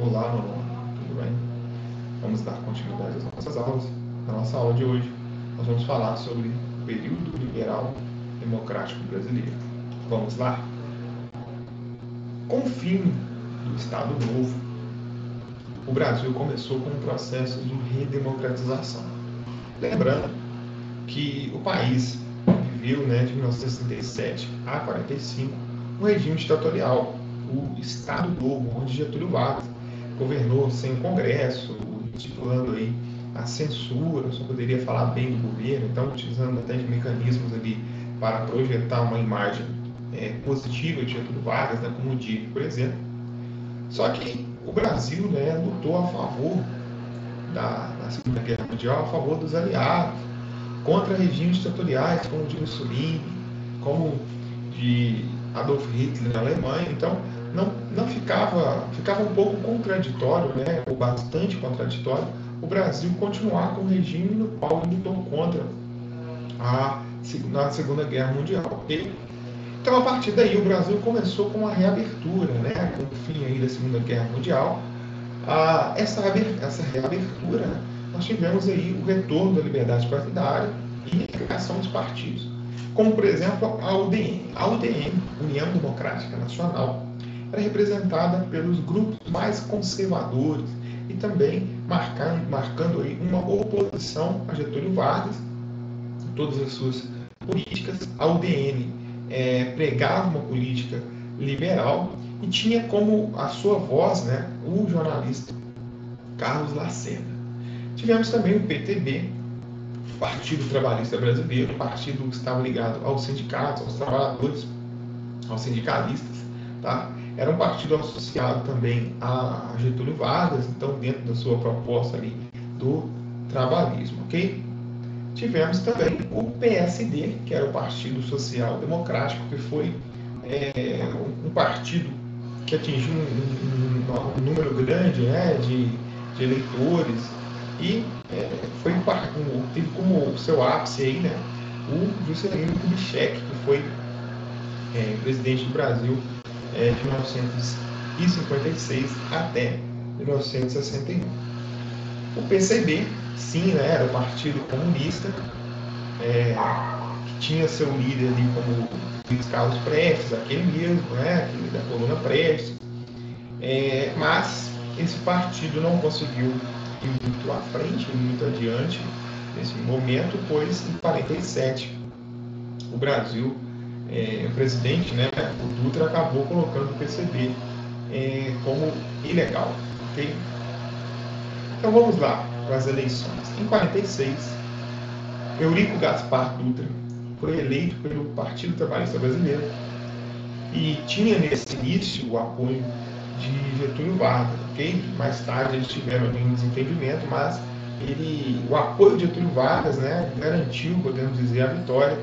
Olá, Manuel. Tudo bem? Vamos dar continuidade às nossas aulas. Na nossa aula de hoje, nós vamos falar sobre o período liberal democrático brasileiro. Vamos lá? Com o fim do Estado Novo, o Brasil começou com um processo de redemocratização. Lembrando que o país viveu, de 1937 a 45 um regime ditatorial, o Estado Novo, onde Getúlio Vargas governou sem Congresso, estipulando aí a censura, só poderia falar bem do governo, então utilizando até de mecanismos ali para projetar uma imagem positiva de Getúlio Vargas, como o DIP, por exemplo. Só que o Brasil lutou a favor da Segunda Guerra Mundial, a favor dos aliados, contra regimes ditatoriais como o de Mussolini, como de Adolf Hitler na Alemanha. Então não ficava um pouco contraditório, ou bastante contraditório, o Brasil continuar com o regime no qual ele lutou contra na Segunda Guerra Mundial. Okay? Então, a partir daí, o Brasil começou com uma reabertura, com o fim aí da Segunda Guerra Mundial. Essa reabertura, nós tivemos aí o retorno da liberdade partidária e a criação dos partidos, como, por exemplo, a UDN. A UDN, União Democrática Nacional, era representada pelos grupos mais conservadores e também marcando aí uma oposição a Getúlio Vargas, todas as suas políticas. A UDN pregava uma política liberal e tinha como a sua voz o jornalista Carlos Lacerda. Tivemos também o PTB, Partido Trabalhista Brasileiro, partido que estava ligado aos sindicatos, aos trabalhadores, aos sindicalistas. Tá? Era um partido associado também a Getúlio Vargas, então dentro da sua proposta ali do trabalhismo. Ok? Tivemos também o PSD, que era o Partido Social Democrático, que foi um partido que atingiu um número grande de eleitores e teve como seu ápice aí, o Juscelino Kubitschek, que foi presidente do Brasil de 1956 até 1961. O PCB, sim, era o Partido Comunista, que tinha seu líder ali como Luiz Carlos Prestes, aquele mesmo, aquele da coluna Prestes, mas esse partido não conseguiu ir muito à frente, muito adiante nesse momento, pois em 47 o Brasil, o presidente, o Dutra, acabou colocando o PCB como ilegal. Okay? Então vamos lá para as eleições. Em 46, Eurico Gaspar Dutra foi eleito pelo Partido Trabalhista Brasileiro e tinha nesse início o apoio de Getúlio Vargas. Okay? Mais tarde eles tiveram um desentendimento, mas o apoio de Getúlio Vargas garantiu, podemos dizer, a vitória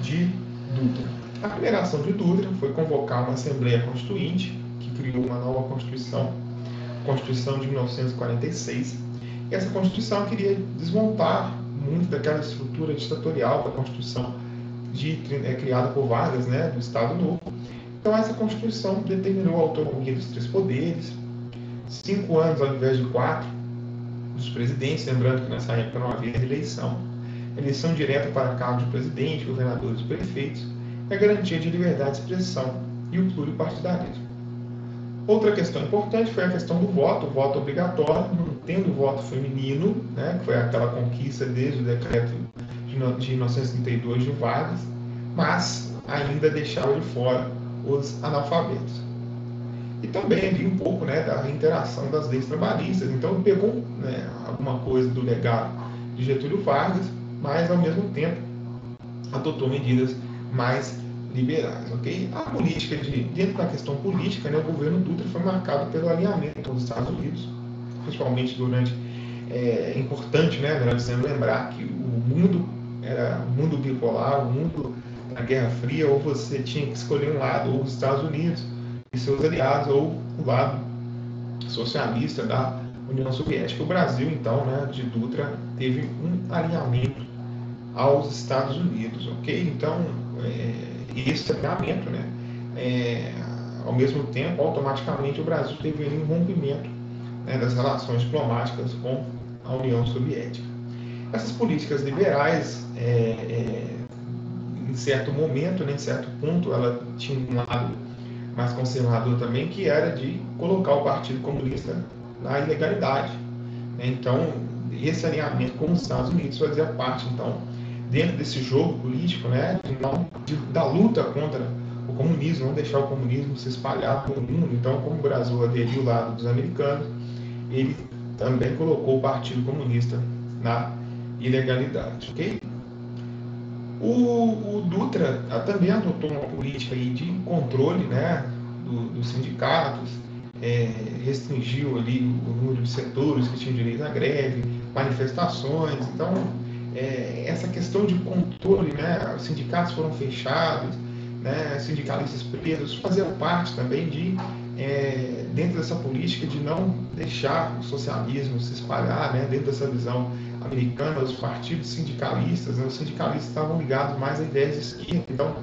de Dutra. A primeira ação de Dutra foi convocar uma Assembleia Constituinte, que criou uma nova Constituição, Constituição de 1946. E essa Constituição queria desmontar muito daquela estrutura ditatorial da Constituição criada por Vargas, do Estado Novo. Então, essa Constituição determinou a autonomia dos 3 poderes, 5 anos ao invés de 4 dos presidentes, lembrando que nessa época não havia eleição direta para cargo de presidente, governadores e prefeitos, e a garantia de liberdade de expressão e o pluripartidarismo. Outra questão importante foi a questão do voto, o voto obrigatório, mantendo o voto feminino, que foi aquela conquista desde o decreto de 1932 de Vargas, mas ainda deixava de fora os analfabetos. E também ali um pouco da reinteração das leis trabalhistas. Então pegou alguma coisa do legado de Getúlio Vargas, mas ao mesmo tempo adotou medidas mais liberais. Okay? A política, dentro da questão política, o governo Dutra foi marcado pelo alinhamento com os Estados Unidos, principalmente durante, é importante, lembrar que o mundo era um mundo bipolar, o mundo da Guerra Fria, ou você tinha que escolher um lado, ou os Estados Unidos e seus aliados, ou o lado socialista da União Soviética. O Brasil, então, de Dutra, teve um alinhamento aos Estados Unidos, ok? Então, esse alinhamento, ao mesmo tempo, automaticamente, o Brasil teve um rompimento né, das relações diplomáticas com a União Soviética. Essas políticas liberais, em certo momento, né, em certo ponto, ela tinha um lado mais conservador também, que era de colocar o Partido Comunista na ilegalidade. Então, esse alinhamento com os Estados Unidos fazia parte, então, dentro desse jogo político, né, da luta contra o comunismo, não deixar o comunismo se espalhar pelo mundo. Então, como o Brasil aderiu ao lado dos americanos, ele também colocou o Partido Comunista na ilegalidade, ok? O Dutra também adotou uma política aí de controle, né, dos sindicatos, restringiu ali o número de setores que tinham direito à greve, manifestações. Então, essa questão de controle, né, os sindicatos foram fechados, né, sindicalistas presos, fazia parte também dentro dessa política de não deixar o socialismo se espalhar, né, dentro dessa visão americana, os partidos sindicalistas, né, os sindicalistas estavam ligados mais a ideias de esquerda. Então,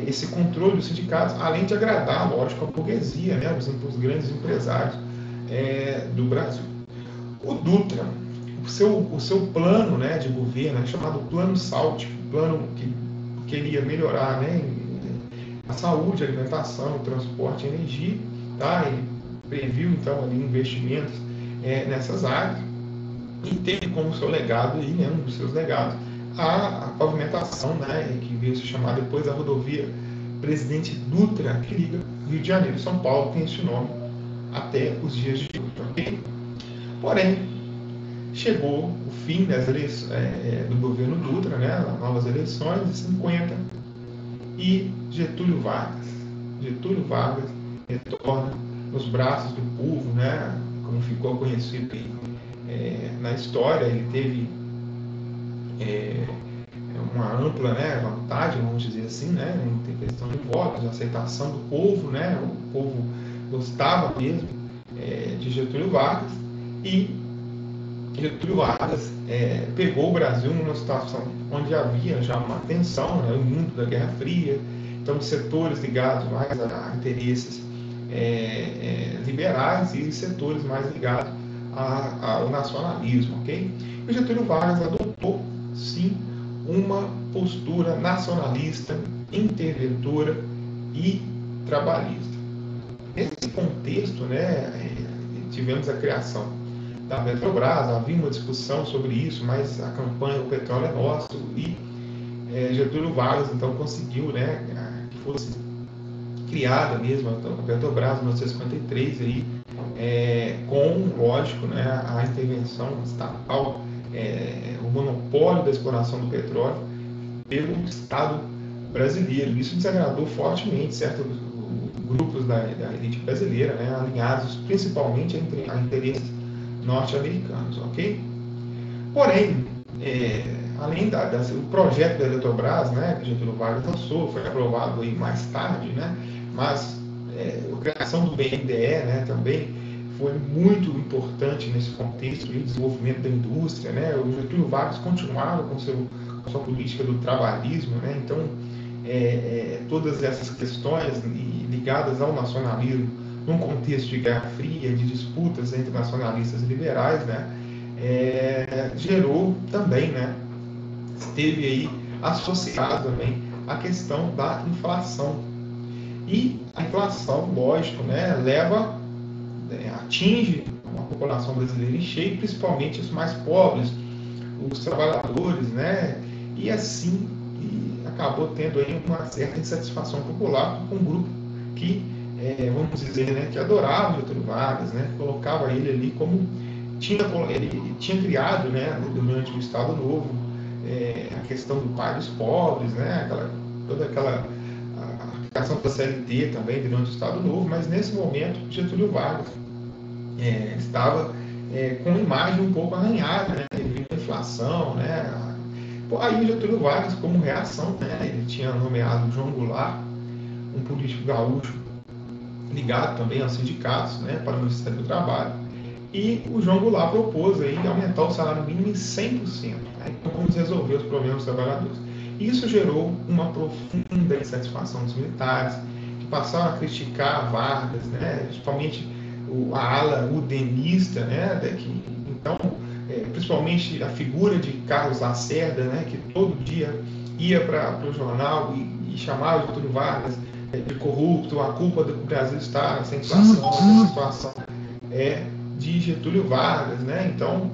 esse controle dos sindicatos, além de agradar, lógico, a burguesia, né, os grandes empresários do Brasil. O Dutra, o seu plano, né, de governo, chamado Plano Salt, plano que queria melhorar, né, a saúde, a alimentação, o transporte e energia, tá? Ele previu, então, ali, investimentos nessas áreas e teve como seu legado, aí, né, um dos seus legados, a pavimentação, né, que veio se chamar depois a rodovia Presidente Dutra, que liga Rio de Janeiro e São Paulo, tem esse nome até os dias de hoje, ok? Porém, chegou o fim das eleições, do governo Dutra, né, novas eleições de 50, e Getúlio Vargas retorna nos braços do povo, né, como ficou conhecido na história. Ele teve uma ampla, né, vantagem, vamos dizer assim, né, em questão de votos, de aceitação do povo, né, o povo gostava mesmo de Getúlio Vargas, e Getúlio Vargas pegou o Brasil numa situação onde havia já uma tensão, né, o mundo da Guerra Fria, então de setores ligados mais a interesses liberais e setores mais ligados ao nacionalismo, ok? E Getúlio Vargas adotou, sim, uma postura nacionalista, interventora e trabalhista. Nesse contexto, né, tivemos a criação da Petrobras, havia uma discussão sobre isso, mas a campanha O Petróleo é Nosso, e Getúlio Vargas então conseguiu, né, que fosse criada mesmo a Petrobras em 1953, aí, com, lógico, né, a intervenção estatal, o monopólio da exploração do petróleo pelo Estado brasileiro. Isso desagradou fortemente certos grupos da elite brasileira, né, alinhados principalmente a interesses norte-americanos, ok? Porém, além o projeto da Eletrobras, né, que Getúlio Vargas lançou, foi aprovado aí mais tarde, né, mas a criação do BNDE, né, também foi muito importante nesse contexto de desenvolvimento da indústria, né. O Getúlio Vargas continuava com sua política do trabalhismo, né, então todas essas questões ligadas ao nacionalismo num contexto de Guerra Fria, de disputas entre nacionalistas e liberais, né, gerou também, né, esteve aí associado também a questão da inflação. E a inflação, lógico, né, atinge a população brasileira em cheio, principalmente os mais pobres, os trabalhadores, né, e assim acabou tendo aí uma certa insatisfação popular com um grupo que, vamos dizer, né, que adorava Getúlio Vargas, né, colocava ele ali como ele tinha criado, né, durante o Estado Novo, a questão do pai dos pobres, né, toda aquela aplicação da CLT também durante o Estado Novo, mas nesse momento Getúlio Vargas estava com uma imagem um pouco arranhada, né, devido à inflação, né. Aí o Getúlio Vargas, como reação, né, ele tinha nomeado João Goulart, um político gaúcho ligado também aos sindicatos, né, para o Ministério do Trabalho, e o João Goulart propôs aí aumentar o salário mínimo em 100%. Né? Então vamos resolver os problemas dos trabalhadores. Isso gerou uma profunda insatisfação dos militares, que passaram a criticar Vargas, né, principalmente a ala udenista, né, então, principalmente a figura de Carlos Lacerda, né, que todo dia ia para o jornal e chamava Getúlio Vargas de corrupto, a culpa do Brasil estar nessa inflação, essa situação de Getúlio Vargas, né? Então,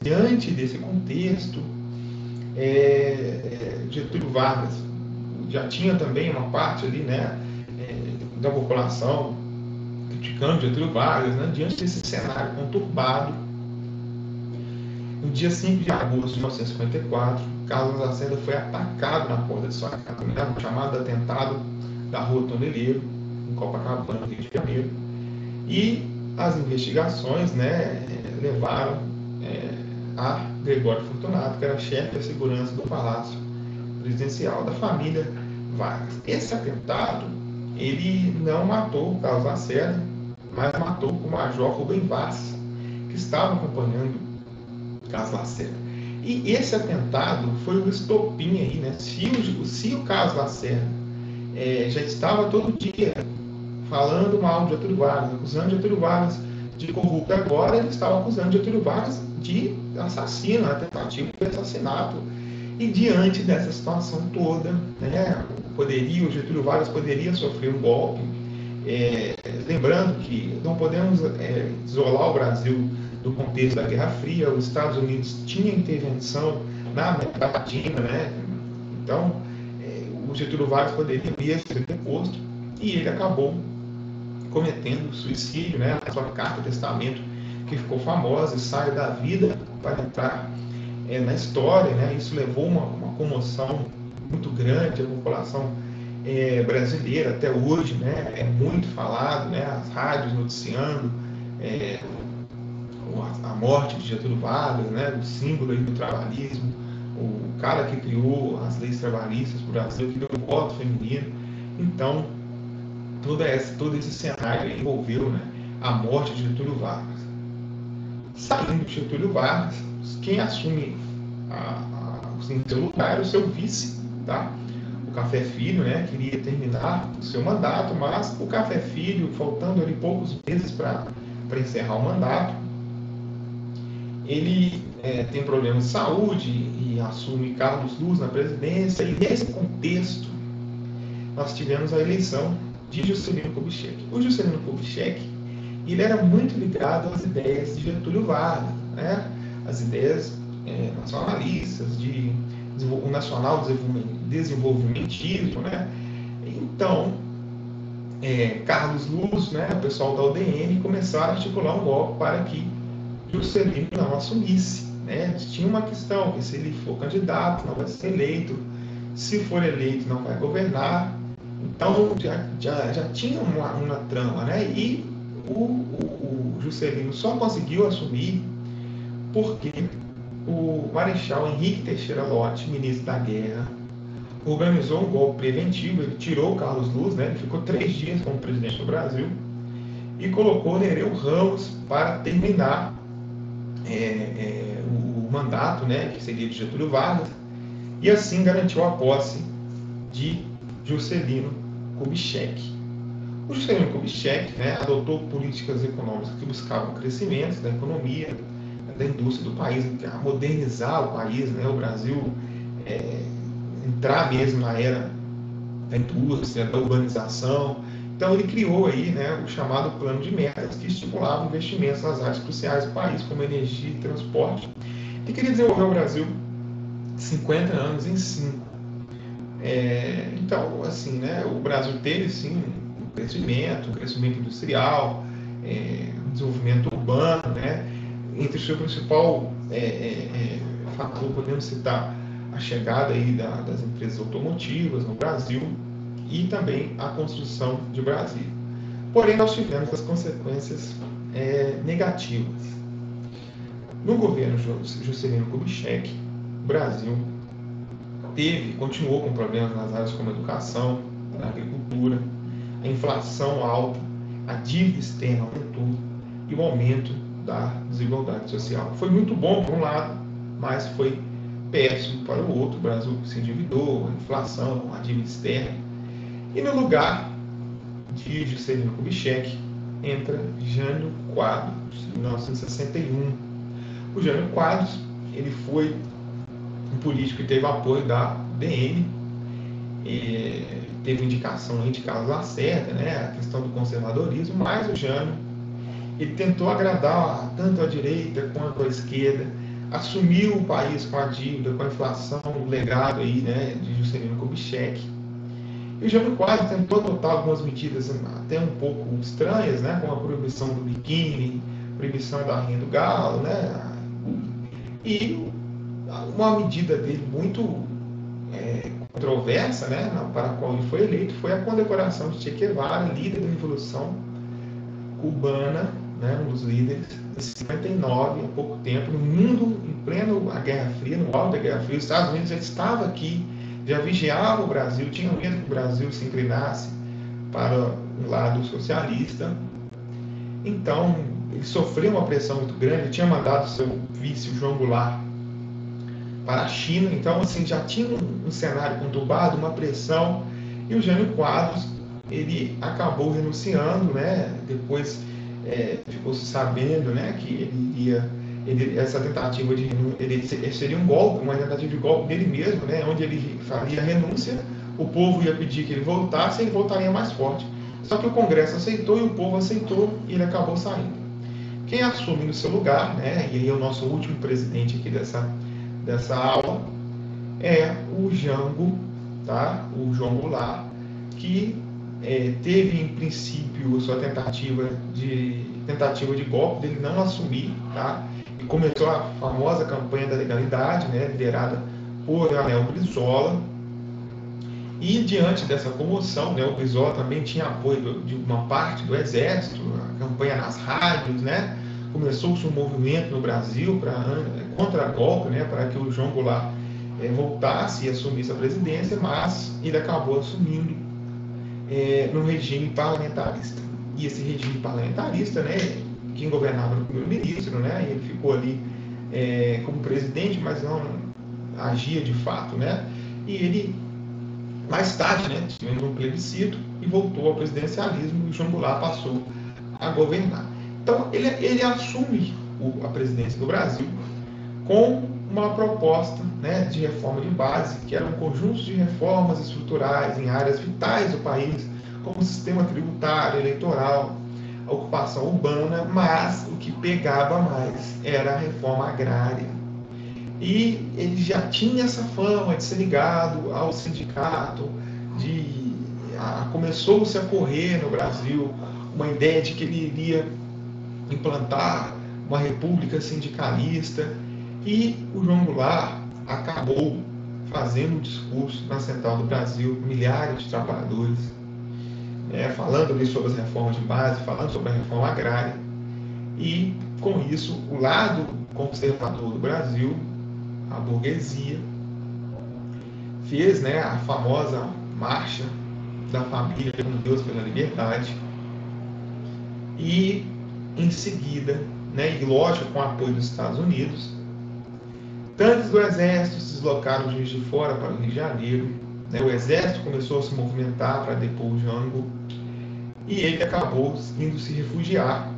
diante desse contexto, Getúlio Vargas já tinha também uma parte ali, né, da população criticando Getúlio Vargas, né? Diante desse cenário conturbado, no dia 5 de agosto de 1954, Carlos Lacerda foi atacado na porta de sua casa, no chamado atentado da Rua Toneleiro, em Copacabana, Rio de Janeiro. E as investigações, né, levaram a Gregório Fortunato, que era chefe da segurança do Palácio Presidencial da família Vargas. Esse atentado, ele não matou o Carlos Lacerda, mas matou o Major Rubem Vaz, que estava acompanhando Carlos Lacerda. E esse atentado foi o estopim aí, né? Se o Carlos Lacerda já estava todo dia falando mal de Getúlio Vargas, acusando Getúlio Vargas de corrupto, agora ele estava acusando Getúlio Vargas de assassino, né? Tentativa de assassinato. E diante dessa situação toda, né, o Getúlio Vargas poderia sofrer um golpe. Lembrando que não podemos isolar o Brasil do contexto da Guerra Fria. Os Estados Unidos tinham intervenção na América Latina, né? Então, o Getúlio Vargas poderia mesmo ser deposto, e ele acabou cometendo suicídio, né? A sua carta de testamento, que ficou famosa, e sai da vida para entrar na história, né? Isso levou uma comoção muito grande. A população brasileira até hoje, né, é muito falado, né? As rádios noticiando a morte de Getúlio Vargas, né? O símbolo aí do trabalhismo, o cara que criou as leis trabalhistas para o Brasil, que deu o voto feminino. Então, todo esse cenário envolveu, né, a morte de Getúlio Vargas. Saindo de Getúlio Vargas, quem assume em seu lugar era o seu vice, tá? O Café Filho, né, queria terminar o seu mandato, mas o Café Filho, faltando ali poucos meses para encerrar o mandato, ele tem problemas de saúde e assume Carlos Luz na presidência. E nesse contexto, nós tivemos a eleição de Juscelino Kubitschek. O Juscelino Kubitschek, ele era muito ligado às ideias de Getúlio Vargas, né? As ideias nacionalistas, de o nacional desenvolvimentismo, né? Então, Carlos Luz, né, o pessoal da UDN, começaram a articular um golpe para que Juscelino não assumisse, né? Tinha uma questão, que se ele for candidato, não vai ser eleito, se for eleito, não vai governar. Então, já tinha uma trama, né? E o Juscelino só conseguiu assumir porque o Marechal Henrique Teixeira Lott, ministro da Guerra, organizou um golpe preventivo. Ele tirou o Carlos Luz, né? Ele ficou 3 dias como presidente do Brasil, e colocou Nereu Ramos para terminar o mandato, né, que seria de Getúlio Vargas, e assim garantiu a posse de Juscelino Kubitschek. O Juscelino Kubitschek, né, adotou políticas econômicas que buscavam o crescimento da economia, da indústria do país, modernizar o país, né, o Brasil entrar mesmo na era da indústria, da urbanização. Então ele criou aí, né, o chamado plano de metas, que estimulava investimentos nas áreas cruciais do país, como energia e transporte, e queria desenvolver o Brasil 50 anos em 5. Então, assim, né, o Brasil teve sim um crescimento industrial, um desenvolvimento urbano, né? Entre o seu principal fator, podemos citar a chegada aí das empresas automotivas no Brasil e também a construção de Brasília. Porém, nós tivemos as consequências negativas. No governo Juscelino Kubitschek, o Brasil continuou com problemas nas áreas como a educação, a agricultura, a inflação alta, a dívida externa aumentou e o aumento da desigualdade social. Foi muito bom por um lado, mas foi péssimo para o outro. O Brasil se endividou, a inflação, a dívida externa. E no lugar de Juscelino Kubitschek, entra Jânio Quadros, em 1961. O Jânio Quadros, ele foi um político que teve apoio da DN, teve indicação de Carlos Lacerda, né, a questão do conservadorismo, mas o Jânio, ele tentou agradar tanto a direita quanto a esquerda, assumiu o país com a dívida, com a inflação, o legado aí, né, de Juscelino Kubitschek. E o Jânio Quadros tentou adotar algumas medidas até um pouco estranhas, né, como a proibição do biquíni, proibição da rinha do galo, né, e uma medida dele muito controversa, né, para a qual ele foi eleito, foi a condecoração de Che Guevara, líder da Revolução Cubana, né, um dos líderes, em 59, há pouco tempo, no mundo, em pleno a Guerra Fria, no auge da Guerra Fria. Os Estados Unidos já estava aqui, já vigiava o Brasil, tinha medo que o Brasil se inclinasse para um lado socialista. Então, ele sofreu uma pressão muito grande, ele tinha mandado seu vice, o João Goulart, para a China. Então, assim, já tinha um cenário conturbado, uma pressão, e o Jânio Quadros, ele acabou renunciando, né? Depois ficou se sabendo, né, que essa tentativa de renúncia, seria um golpe, uma tentativa de golpe dele mesmo, né, onde ele faria a renúncia, o povo ia pedir que ele voltasse e ele voltaria mais forte. Só que o Congresso aceitou e o povo aceitou e ele acabou saindo. Quem assume no seu lugar, né, e aí é o nosso último presidente aqui dessa aula, é o Jango, tá? O João Goulart, que teve em princípio sua tentativa de golpe, dele não assumir, tá? E começou a famosa campanha da legalidade, né, liderada por Leonel Brizola. E diante dessa comoção, né, o Brizola também tinha apoio de uma parte do Exército, a campanha nas rádios, né? Começou-se um movimento no Brasil contra golpe, né, para que o João Goulart voltasse e assumisse a presidência, mas ele acabou assumindo no regime parlamentarista. E esse regime parlamentarista, né, quem governava era o primeiro-ministro, né, e ele ficou ali como presidente, mas não agia de fato, né, e ele, mais tarde, né, tivemos um plebiscito e voltou ao presidencialismo, e o João Goulart passou a governar. Então, ele assume a presidência do Brasil com uma proposta, né, de reforma de base, que era um conjunto de reformas estruturais em áreas vitais do país, como o sistema tributário, eleitoral, a ocupação urbana, mas o que pegava mais era a reforma agrária. E ele já tinha essa fama de ser ligado ao sindicato, começou-se a correr no Brasil uma ideia de que ele iria implantar uma república sindicalista, e o João Goulart acabou fazendo um discurso na Central do Brasil, milhares de trabalhadores, falando ali sobre as reformas de base, falando sobre a reforma agrária, e com isso o lado conservador do Brasil, a burguesia, fez, né, a famosa marcha da família com Deus pela liberdade, e em seguida, né, e lógico com o apoio dos Estados Unidos, tanques do Exército se deslocaram de Juiz de Fora para o Rio de Janeiro, né, o Exército começou a se movimentar para depor o Jango, e ele acabou indo se refugiar,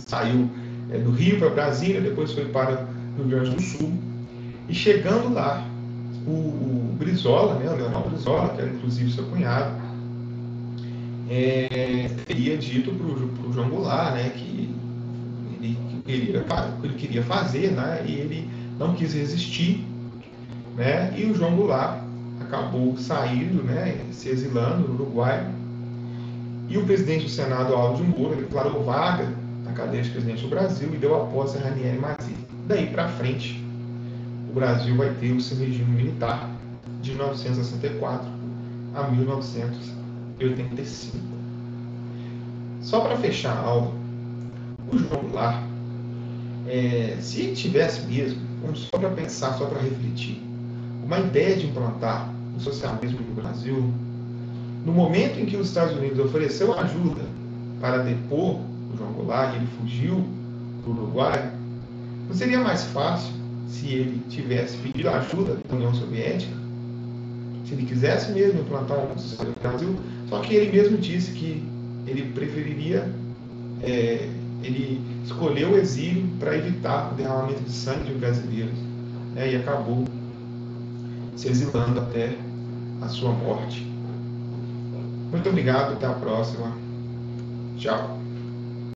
saiu do Rio para Brasília, depois foi para o Rio Grande do Sul, e chegando lá, o Brizola, né, o Leonel Brizola, que era inclusive seu cunhado, teria dito para o João Goulart, né, que ele queria fazer, né, e ele não quis resistir, né, e o João Goulart acabou saindo, né, se exilando no Uruguai, e o presidente do Senado, Aldo de Moura, declarou vaga na cadeira de presidente do Brasil e deu a posse a Ranieri Mazzilli. Daí para frente, o Brasil vai ter o seu regime militar de 1964 a 1985. Só para fechar a aula, o João Goulart, se ele tivesse mesmo, só para pensar, só para refletir, uma ideia de implantar o socialismo no Brasil, no momento em que os Estados Unidos ofereceu ajuda para depor o João Goulart e ele fugiu para o Uruguai, não seria mais fácil se ele tivesse pedido ajuda da União Soviética, se ele quisesse mesmo implantar um socialismo no Brasil? Só que ele mesmo disse que ele preferiria, ele escolheu o exílio para evitar o derramamento de sangue de brasileiros, e acabou se exilando até a sua morte. Muito obrigado, até a próxima. Tchau.